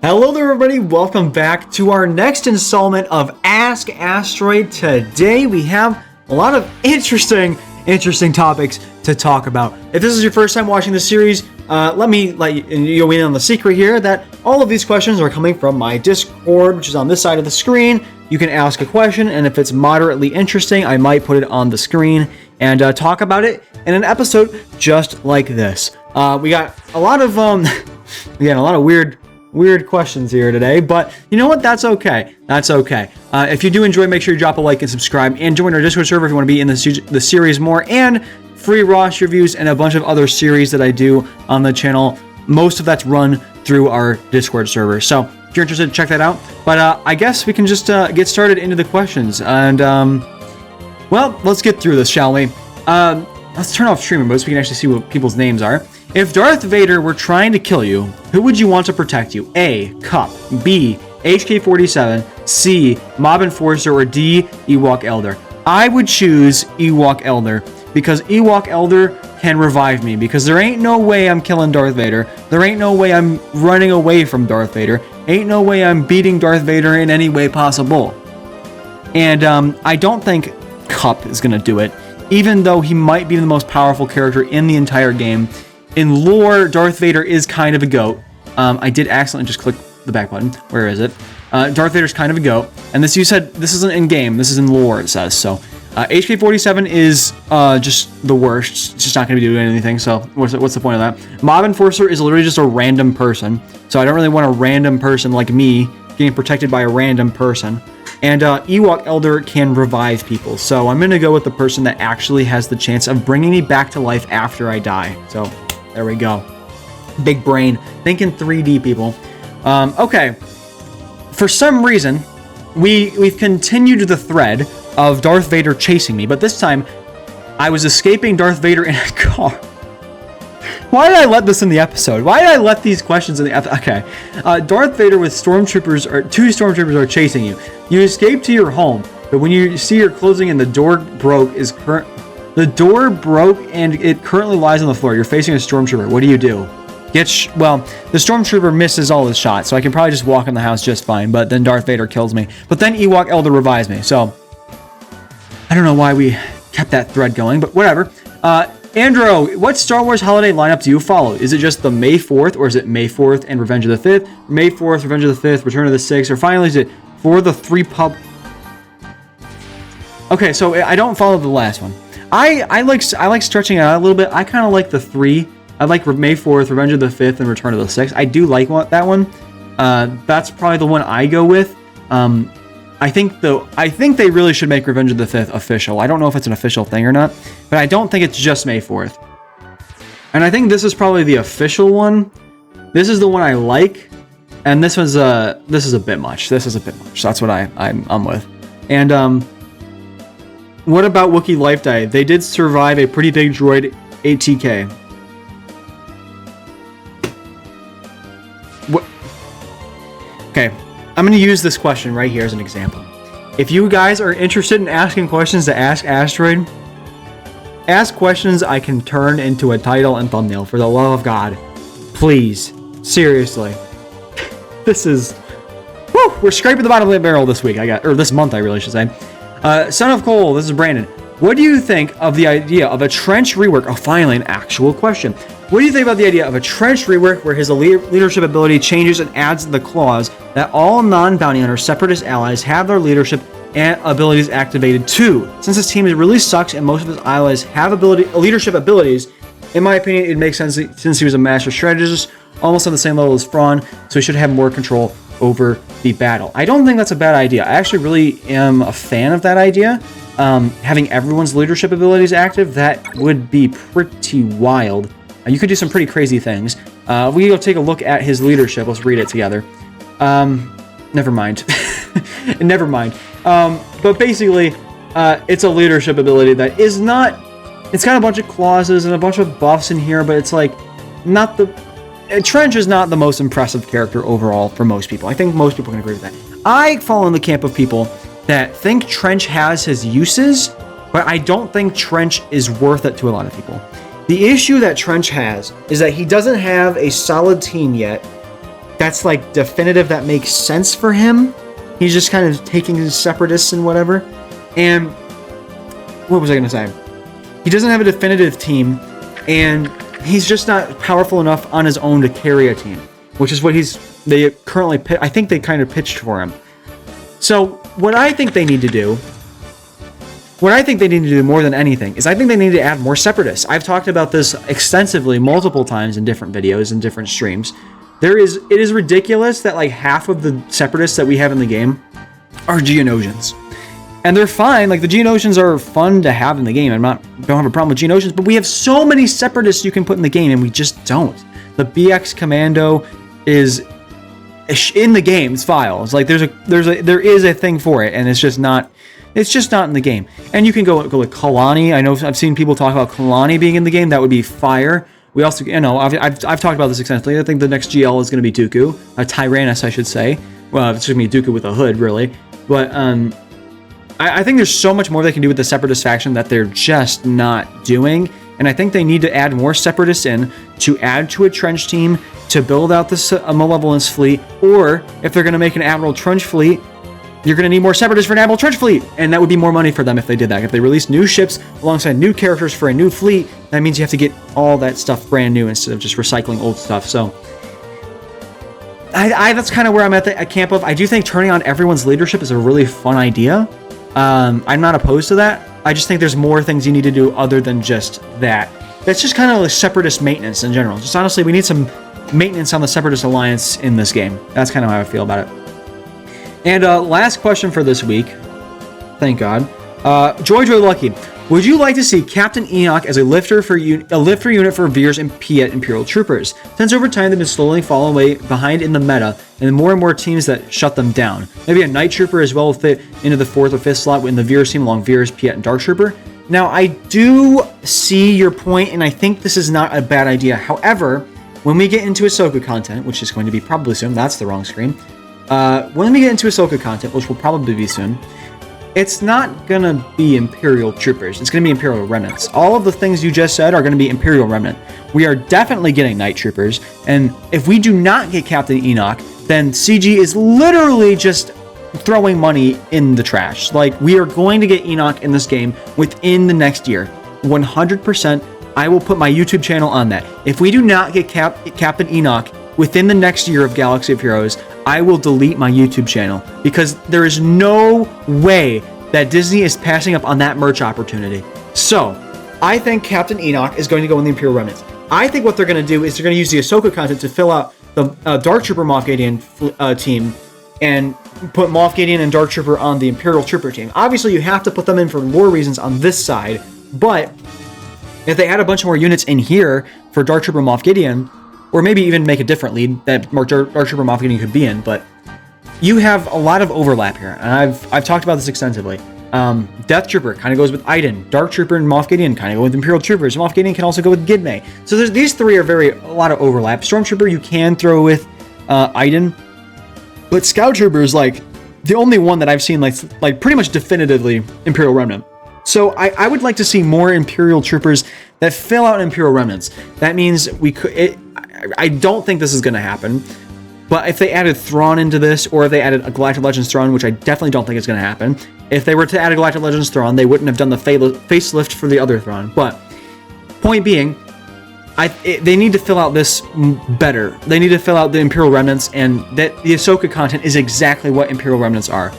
Hello there, everybody. Welcome back to our next installment of Ask AsTeroid. Today we have a lot of interesting topics to talk about. If this is your first time watching the series, let me let you in on the secret here that all of these questions are coming from my Discord, which is on this side of the screen. You can ask a question, and if it's moderately interesting, I might put it on the screen and talk about it in an episode just like this. We got a lot of weird questions here today, but you know what? That's okay. If you do enjoy, make sure you drop a like and subscribe and join our Discord server if you want to be in the series more, and free roster reviews and a bunch of other series that I do on the channel. Most of that's run through our Discord server. So if you're interested, check that out. But I guess we can just get started into the questions. And well, let's get through this, shall we? Let's turn off streaming mode so we can actually see what people's names are. If Darth Vader were trying to kill you, who would you want to protect you? A. Cup. B. HK-47. C. Mob Enforcer. Or D. Ewok Elder. I would choose Ewok Elder because Ewok Elder can revive me, because there ain't no way I'm killing Darth Vader. There ain't no way I'm running away from Darth Vader. Ain't no way I'm beating Darth Vader in any way possible. And I don't think Cup is going to do it, even though he might be the most powerful character in the entire game. In lore, Darth Vader is kind of a goat. I did accidentally just click the back button. Where is it? Darth Vader's kind of a goat. And this, you said, this isn't in game. This is in lore, it says. So HK-47 is just the worst. It's just not going to be doing anything. So what's the point of that? Mob Enforcer is literally just a random person. So I don't really want a random person like me getting protected by a random person. And Ewok Elder can revive people. So I'm going to go with the person that actually has the chance of bringing me back to life after I die. So there we go. Big brain. Thinking 3D, people. Okay. For some reason, we've continued the thread of Darth Vader chasing me, but this time I was escaping Darth Vader in a car. Why did I let this in the episode? Why did I let these questions in the episode? Okay. Darth Vader with stormtroopers, or two stormtroopers are chasing you. You escape to your home, but when you see you're closing and the door broke and it currently lies on the floor. You're facing a stormtrooper. What do you do? Well, the stormtrooper misses all his shots, so I can probably just walk in the house just fine, but then Darth Vader kills me. But then Ewok Elder revives me, so I don't know why we kept that thread going, but whatever. Andrew, what Star Wars holiday lineup do you follow? Is it just the May 4th, or is it May 4th and Revenge of the 5th? May 4th, Revenge of the 5th, Return of the 6th, or finally is it for the 3 pub? Okay, so I don't follow the last one. I like stretching it out a little bit. I kind of like the 3. I like May 4th, Revenge of the 5th, and Return of the 6th. I do like that one. That's probably the one I go with. I think they really should make Revenge of the 5th official. I don't know if it's an official thing or not, but I don't think it's just May 4th. And I think this is probably the official one. This is the one I like, and this is a bit much. This is a bit much. So that's what I'm with. And what about Wookiee Life Day? They did survive a pretty big droid ATK. What? Okay. I'm going to use this question right here as an example. If you guys are interested in asking questions to Ask AsTeroid, ask questions I can turn into a title and thumbnail, for the love of God. Please. Seriously. This is... Whew, we're scraping the bottom of the barrel this week. This month, I really should say. Son of Cole, this is Brandon. What do you think of the idea of a trench rework? Oh, finally, an actual question. What do you think about the idea of a trench rework where his leadership ability changes and adds the clause that all non-bounty hunter separatist allies have their leadership and abilities activated too? Since his team really sucks and most of his allies have leadership abilities, in my opinion, it makes sense since he was a master strategist, almost on the same level as Thrawn, so he should have more control over the battle. I don't think that's a bad idea. I actually really am a fan of that idea. Having everyone's leadership abilities active, that would be pretty wild. You could do some pretty crazy things. We go take a look at his leadership. Let's read it together. Never mind. Never mind. But basically, it's a leadership ability that is not... It's got a bunch of clauses and a bunch of buffs in here, but it's like not the... Trench is not the most impressive character overall for most people. I think most people can agree with that. I fall in the camp of people that think Trench has his uses, but I don't think Trench is worth it to a lot of people. The issue that Trench has is that he doesn't have a solid team yet that's like definitive, that makes sense for him. He's just kind of taking his separatists and whatever. And what was I going to say? He doesn't have a definitive team, and he's just not powerful enough on his own to carry a team, which is what they currently, I think they kind of pitched for him. So what I think they need to do more than anything is I think they need to add more separatists. I've talked about this extensively multiple times in different videos and different streams. It is ridiculous that like half of the separatists that we have in the game are Geonosians. And they're fine. Like, the Geonosians are fun to have in the game. Don't have a problem with Geonosians, but we have so many separatists you can put in the game, and we just don't. The BX Commando is in the game's files. Like, there is a thing for it, and it's just not in the game. And you can go with Kalani. I know I've seen people talk about Kalani being in the game. That would be fire. We also, I've talked about this extensively. I think the next GL is going to be Dooku, a Tyrannus, I should say. Well, it's going to be Dooku with a hood, really. But I think there's so much more they can do with the Separatist faction that they're just not doing. And I think they need to add more Separatists in to add to a trench team, to build out this Malevolence fleet. Or if they're going to make an Admiral Trench fleet, you're going to need more Separatists for an Admiral Trench fleet. And that would be more money for them if they did that. If they release new ships alongside new characters for a new fleet, that means you have to get all that stuff brand new instead of just recycling old stuff. So that's kind of where I'm at the camp of. I do think turning on everyone's leadership is a really fun idea. I'm not opposed to that. I just think there's more things you need to do other than just that. That's just kind of like Separatist maintenance in general. Just honestly, we need some maintenance on the Separatist Alliance in this game. That's kind of how I feel about it. And last question for this week. Thank God. Joy Lucky. Would you like to see Captain Enoch as a lifter unit for Veers and Piet Imperial Troopers? Since over time they've been slowly falling way behind in the meta, and more and more teams that shut them down. Maybe a Night Trooper as well fit into the 4th or 5th slot in the Veers team along Veers, Piet, and Dark Trooper. Now, I do see your point, and I think this is not a bad idea. However, when we get into Ahsoka content, which is going to be probably soon, that's the wrong screen. When we get into Ahsoka content, which will probably be soon, it's not going to be Imperial Troopers. It's going to be Imperial Remnants. All of the things you just said are going to be Imperial Remnant. We are definitely getting Night Troopers, and if we do not get Captain Enoch, then CG is literally just throwing money in the trash. Like, we are going to get Enoch in this game within the next year. 100%. I will put my YouTube channel on that. If we do not get Captain Enoch within the next year of Galaxy of Heroes, I will delete my YouTube channel, because there is no way that Disney is passing up on that merch opportunity. So, I think Captain Enoch is going to go in the Imperial Remnants. I think what they're going to do is they're going to use the Ahsoka content to fill out the Dark Trooper Moff Gideon team, and put Moff Gideon and Dark Trooper on the Imperial Trooper team. Obviously, you have to put them in for lore reasons on this side, but if they add a bunch more units in here for Dark Trooper Moff Gideon, or maybe even make a different lead that Dark Trooper Moff Gideon could be in, but you have a lot of overlap here, and I've talked about this extensively. Death Trooper kind of goes with Iden. Dark Trooper and Moff Gideon kind of go with Imperial Troopers. Moff Gideon can also go with Guildmate. So these three are a lot of overlap. Stormtrooper you can throw with Iden, but Scout Trooper is like the only one that I've seen like pretty much definitively Imperial Remnant. So I would like to see more Imperial Troopers that fill out Imperial Remnants. That means we could. I don't think this is going to happen, but if they added Thrawn into this, or if they added a Galactic Legends Thrawn, which I definitely don't think is going to happen. If they were to add a Galactic Legends Thrawn, they wouldn't have done the facelift for the other Thrawn. But point being, they need to fill out this better. They need to fill out the Imperial Remnants, and that the Ahsoka content is exactly what Imperial Remnants are.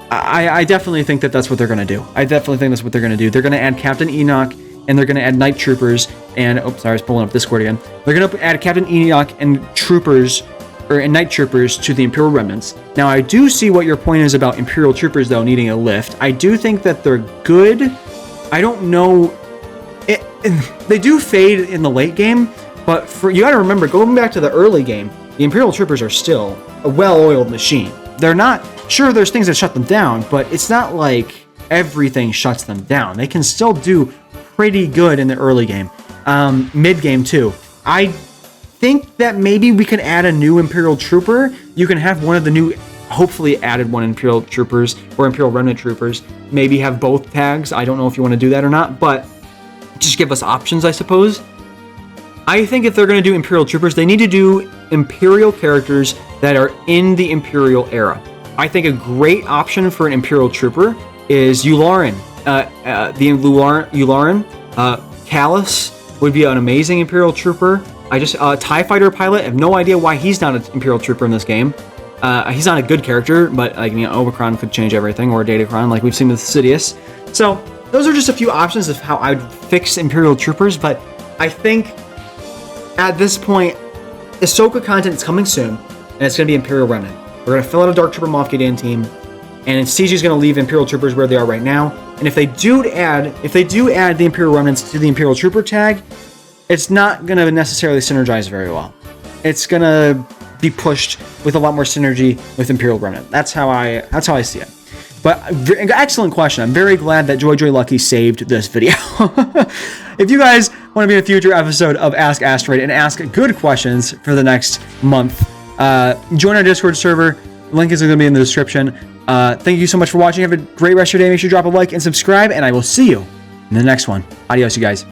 I definitely think that that's what they're going to do. I definitely think that's what they're going to do. They're going to add Captain Enoch, and they're going to add Night Troopers, and sorry, I was pulling up Discord again. They're going to add Captain Enoch and Night Troopers to the Imperial Remnants. Now, I do see what your point is about Imperial Troopers, though, needing a lift. I do think that they're good. I don't know. They do fade in the late game, but you got to remember, going back to the early game, the Imperial Troopers are still a well-oiled machine. They're not. Sure, there's things that shut them down, but it's not like everything shuts them down. They can still do pretty good in the early game, mid-game too. I think that maybe we can add a new Imperial Trooper. You can have one of the new, hopefully added one Imperial Troopers or Imperial Remnant Troopers. Maybe have both tags. I don't know if you want to do that or not, but just give us options, I suppose. I think if they're going to do Imperial Troopers, they need to do Imperial characters that are in the Imperial era. I think a great option for an Imperial trooper is Yularen. Yularen. Callus would be an amazing Imperial trooper. TIE fighter pilot. I have no idea why he's not an Imperial trooper in this game. He's not a good character, but like, you know, Omicron could change everything, or Datacron, like we've seen with Sidious. So those are just a few options of how I'd fix Imperial troopers. But I think at this point, Ahsoka content is coming soon, and it's going to be Imperial Remnant. We're going to fill out a Dark Trooper Moff Gideon team, and CG is going to leave Imperial troopers where they are right now. And if they do add the Imperial Remnants to the Imperial Trooper tag, it's not going to necessarily synergize very well. It's going to be pushed with a lot more synergy with Imperial Remnant. That's how I see it. But excellent question. I'm very glad that Joy Lucky saved this video. If you guys want to be in a future episode of Ask Asteroid and ask good questions for the next month, join our Discord server. Link is going to be in the description. Thank you so much for watching. Have a great rest of your day. Make sure to drop a like and subscribe, and I will see you in the next one. Adios, you guys.